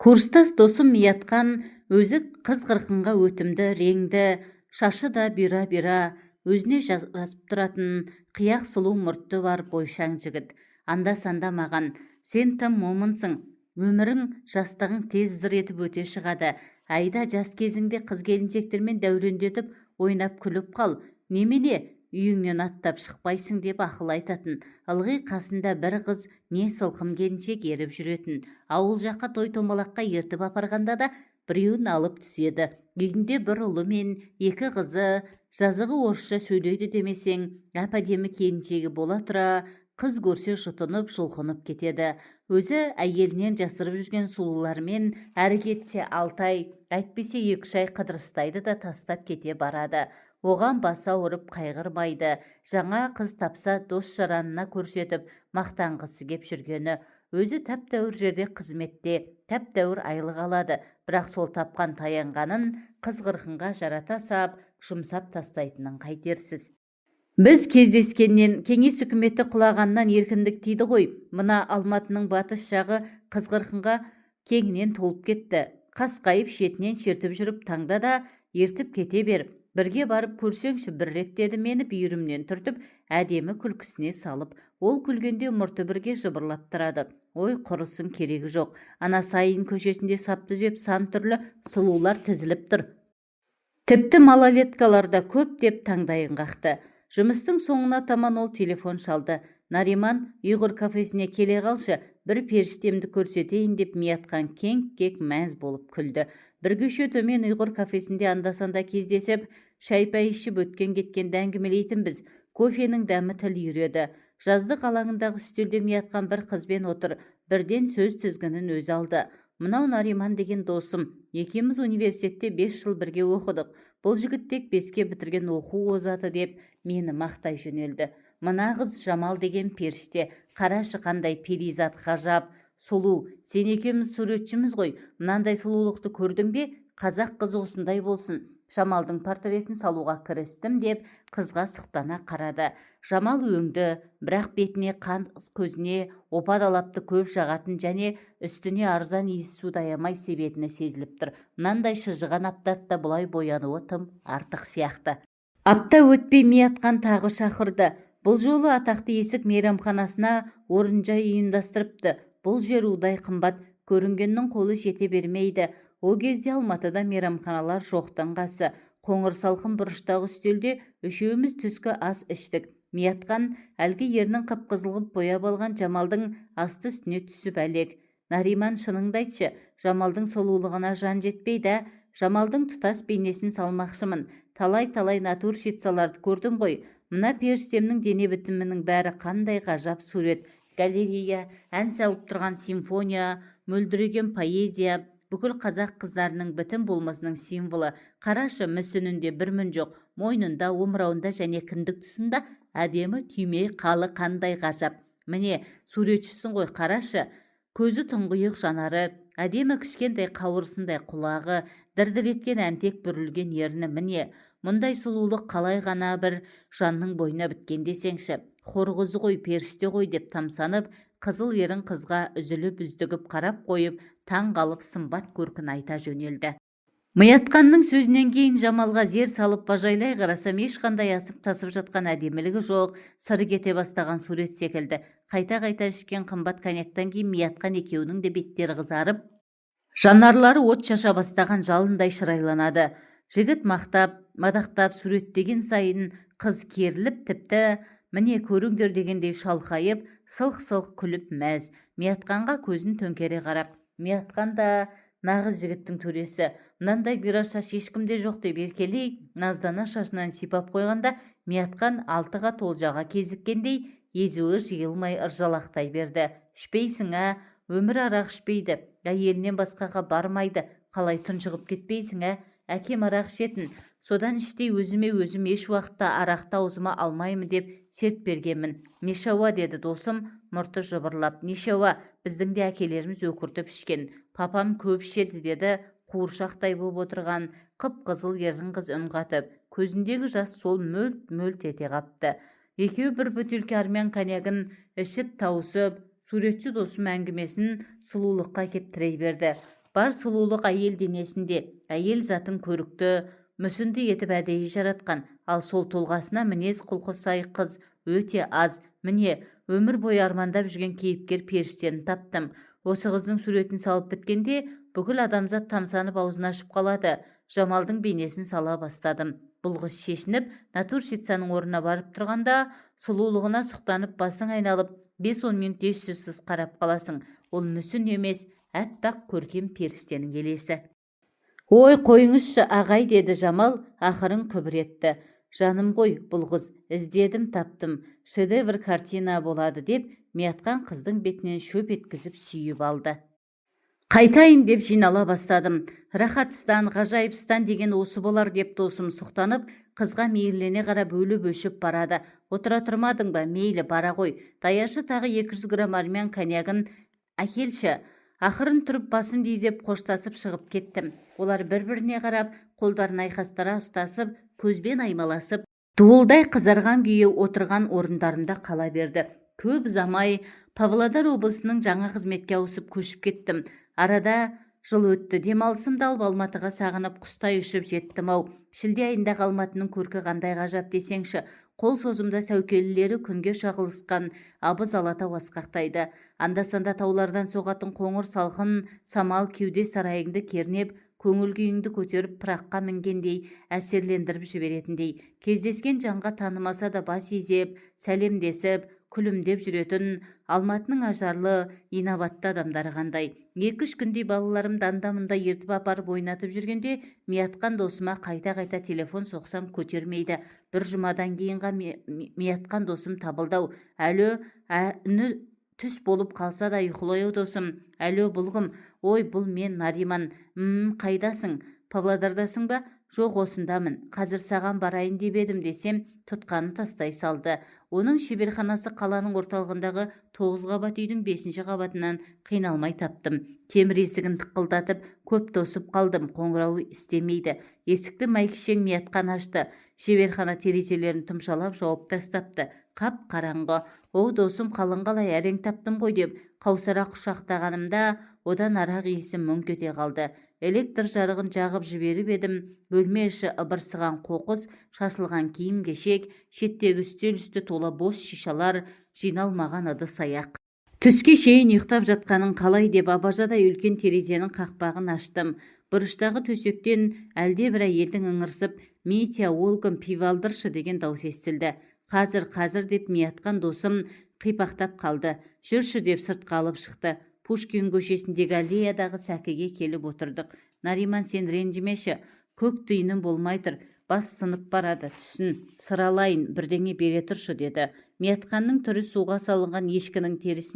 Курстас досым Миятқан өзі қыз қырқынға өтімді, реңді, шашы да бұйра-бұйра, өзіне жазып тұратын қияқ сұлу мұртты бар бойшаң жігіт. Анда-санда маған: сен тым момынсың, өмірің, жастығың тез зыр етіп өте шығады. Айда жас кезіңде қыз келіншектермен дәурендетіп, ойнап күліп қал. Немене, үйіңнен аттап шықпайсың деп ақыл айтатын. Ылғи қасында бір қыз, не сылқым келіншек еріп жүретін. Ауыл жаққа той-томалаққа ертіп апарғанда да біреуін алып түседі. Үйінде бір ұлы мен екі қызы, жазығы орысша сөйлейді демесең, әп-әдемі келіншегі бола тұра, қыз көрсе жұтынып, жұлқынып кетеді. Өзі әйелінен жасырып жүрген сұлулармен әрі кетсе 6 ай, әйтпесе 2 ай қыдырыстайды да тастап кете барады. Оған баса ауырып қайғырмайды. Жаңа қыз тапса дос-жаранына көрсетіп мақтанғысы кеп жүргені. Өзі тәп-тәуір жерде қызметте, тәп-тәуір айлық алады. Бірақ сол тапқан таянғанын қыз қырқынға жарата сап, жұмсап тастайтынын қайтерсіз. Біз кездескеннен кеңес үкіметі құлағаннан еркіндік тиді ғой. Мына Алматының батыс жағы қыз қырқынға кеңінен толып кетті. Қасқайып шетінен шертіп жүріп таңда да ертіп кете бер. Бірге барып көрсеңші бір рет деді мені бүйірімнен түртіп, әдемі күлкісіне салып. Ол күлгенде мұрты бірге жыбырлап тұрады. Ой, құрысын, керегі жоқ. Ана Сайын көшесінде сапты жеп сан түрлі сұлулар тізіліп тұр. Тіпті малолеткаларда көп деп таңдайын қақты. Жұмыстың соңына таман ол телефон шалды. Нариман, ұйғыр кафесіне келе қалшы, бір періштемді көрсетейін деп Миятқан кеңк-кек мәз болып күлді. Бір көше төмен ұйғыр кафесінде анда-санда кездесіп, шай-пай ішіп өткен-кеткенді әңгімелейтінбіз. Кофенің дәмі тіл үйреді. Жаздық алаңындағы үстелде Миятқан бір қызбен отыр. Бірден сөз тізгінін өзі алды. Мынау Нариман деген досым. Екеуміз университетте 5 жыл бірге оқыдық. Бұл жігіт тек 5-ке бітірген оқу озаты деп мені мақтай жөнелді. Мына қыз Жамал деген періште. Қарашы қандай перизат, ғажап, сұлу. Сен екеуміз суретшіміз ғой. Мынандай сұлулықты көрдің бе? Қазақ қызы осындай болсын. Жамалдың портретін салуға кірістім деп қызға сұқтана қарады. Жамал өңді, бірақ бетіне, қан көзіне опа-далапты көп жағатын және үстіне арзан иіс су даямай себетіні сезіліп тұр. Мынандай шыжыған аптатта бұлай боянуы тым артық сияқты. Апта өтпей Миятқан тағы шақырды. Бұл жолы атақты есік мейрамханасына орынжай ұйымдастырыпты. Бұл жер удай қымбат, көрінгеннің қолы жете бермейді. Ол кезде Алматыда мейрамханалар жоқтан қасы. Қоңыр салқын бұрыштағы үстелде үшеуміз түскі ас іштік. Миятқан әлгі ернің қып-қызыл бояп алған Жамалдың асты үстіне түсіп әлек. Нариман, шыныңды айтшы, Жамалдың сұлулығына жан жетпейді. Жамалдың тұтас бейнесін салмақшымын. Талай-талай натурщицаларды көрдім ғой. Мына періштемнің дене бітімінің бәрі қандай ғажап сурет. Галерея, ән салып тұрған симфония, мөлдіреген поэзия, бүкіл қазақ қыздарының бітім болмысының символы. Қарашы, мүсінінде бір мін жоқ, мойнында, омырауында және кіндік тұсында әдемі түйме қалы қандай ғажап. Міне, суретшісің ғой, қарашы. Көзі тұңғиық жанары, әдемі кішкентай қауырсындай құлағы, дір-дір еткен әнтек бүрілген ерні. Міне, мұндай сұлулық қалай ғана бір жанның бойына біткен десеңші. Хор қызы ғой, періште ғой деп тамсанып, қызыл ерін қызға үзіліп-үздігіп қарап қойып, таң қалып сымбат көркін айта жөнелді. Миятқанның сөзінен кейін Жамалға зер салып бажайлай қарасам, ешқандай асып-тасып жатқан әдемілігі жоқ, сыры кете бастаған сурет секілді. Қайта-қайта ішкен қымбат коньяктан кейін Миятқан екеуінің де беттері қызарып, жанарлары от шаша бастаған жалындай шырайланады. Жігіт мақтап, мадақтап суреттеген сайын қыз керіліп, тіпті міне көріңдер дегендей шалқайып, сылқ-сылқ күліп мәз. Миятқанға көзін төңкере қарап, Миятқан да нағыз жігіттің төресі. Мынандай бұйра шаш ешкімде жоқ деп еркелей, наздана шашынан сипап қойғанда, Миятқан 6-ға толжаға кезіккендей езуі жиылмай ыржалақтай берді. Ішпейсің, өмір арақ ішпейді, әйелінен басқаға бармайды. Қалай тұншығып кетпейсің, әкем арақ ішетін. Содан іштей өзіме өзім еш уақытта арақты аузыма алмаймын деп серт бергенмін. Нешауа деді досым, мұрты жыбырлап. Нешауа, біздің де әкелеріміз өкіртіп ішкен. Папам көп ішеді деді қуыршақтай боп отырған қып-қызыл ерін қыз үн қатып. Көзіндегі жас сол мөлт-мөлт ете қапты. Екеу бір бөтелке армян коньягын ішіп тауысып, суретші досым әңгімесін сұлулыққа кеп тірей берді. бар сұлулық әйел денесінде, әйел затын көрікті, мүсінді етіп әдейі жаратқан, ал сол тұлғасына мінез құлқы сай қыз өте аз. Міне, өмір бойы армандап жүрген кейіпкер періштені таптым. Осы қыздың суретін салып біткенде бүкіл адамзат тамсанып аузын ашып қалады. Жамалдың бейнесін сала бастадым. Бұл қыз шешініп, натурщицаның орнына барып тұрғанда, сұлулығына сұқтанып басың айналып, 5-10 минут ес-түссіз қарап қаласың. Ол мүсін емес, әппақ көркем періштенің елесі. Ой, қойыңызшы, ағай, деді Жамал, ақырын күбір етті. Жаным ғой, бұл қыз, іздедім, таптым, шедевр картина болады деп, Миятқан қыздың бетінен шөп еткізіп сүйіп алды. Қайтайын деп жинала бастадым. Рахатстан, ғажайыпстан деген осы болар деп досым сұқтанып, қызға мейірлене қарап өліп өшіп барады. Отыра тұрмадың ба? Мейлі, бара ғой. Даяшы тағы 200 грамм армян коньягын әкелші. Ақырын тұрып басым дейзеп қоштасып шығып кеттім. Олар бір-біріне қарап, қолдарын айқастыра ұстасып, көзбен аймаласып, дуылдай қызарған күйі отырған орындарында қала берді. Көп ұзамай Павлодар облысының жаңа қызметке ауысып көшіп кеттім. Арада жыл өтті. Демалысымды алып Алматыға сағынып құстай ұшып жеттім-ау. Шілде айындағы Алматының көркі қандай ғажап десеңші. Қол созымда сәукелілері күнге шағылысқан абыз алатау асқақтайды. Анда-санда таулардан соғатын қоңыр салқын самал кеуде сарайыңды кернеп, көңіл күйіңді көтеріп пыраққа мінгендей, әсерлендіріп жіберетіндей. Кездескен жанға танымаса да бас изеп, сәлемдесіп, күлімдеп жүретін Алматының ажарлы, инабатты адамдары қандай. 2-3 күндей балаларымды анда-мында ертіп апарып ойнатып жүргенде, Миятқан досыма қайта-қайта телефон соқсам көтермейді. Бір жұмадан кейінға Миятқан досым табылдау. Әлі үні түс болып қалса да ұйқылау досым. Әлі бұлғым. Ой, бұл мен Нариман. Қайдасың? Павлодардасың ба? Жоқ, осындамын. Қазір саған барайын деп едім десем, тұтқаны тастай салды. Оның шеберханасы қаланың орталығындағы 9 қабат үйдің 5-ші қабатынан қиналмай таптым. Темір есігін тықылдатып, көп тосып қалдым. Қоңырауы істемейді. Есікті Майкішең Миятқан ашты. Шеберхана терезелерін тұмшалап жауып тастапты. Қап қараңғы. О, досым, қалың қалай, әрең таптым ғой деп қаусыра құшақтағанымда одан арақ иісі мүңк ете қалды. Электр жарығын жағып жіберіп едім. Бөлме іші ыбырсыған қоқыс, шашылған киім-кешек, шеттегі үстел үсті тола бос шишалар, жиналмаған ыдыс-аяқ. Түске шейін ұйықтап жатқанын қалай деп абажадай үлкен терезенің қақпағын аштым. Бұрыштағы төсектен әлде бір әйелдің ыңырсып, «Митя, Олгым, пиво алдыршы» деген дауыс естілді. Қазір деп Миятқан досым қипақтап қалды. Жүрші деп сыртқа алып шықты. Пушкин көшесіндегі аллеядағы сәкіге келіп отырдық. Нариман, сен ренжімеші, көк түйінім болмай тұр, бас сынып барады, түсін, сыралайын, бірдеңе бере тұршы, деді. Миятқанның түрі суға салынған ешкінің терісін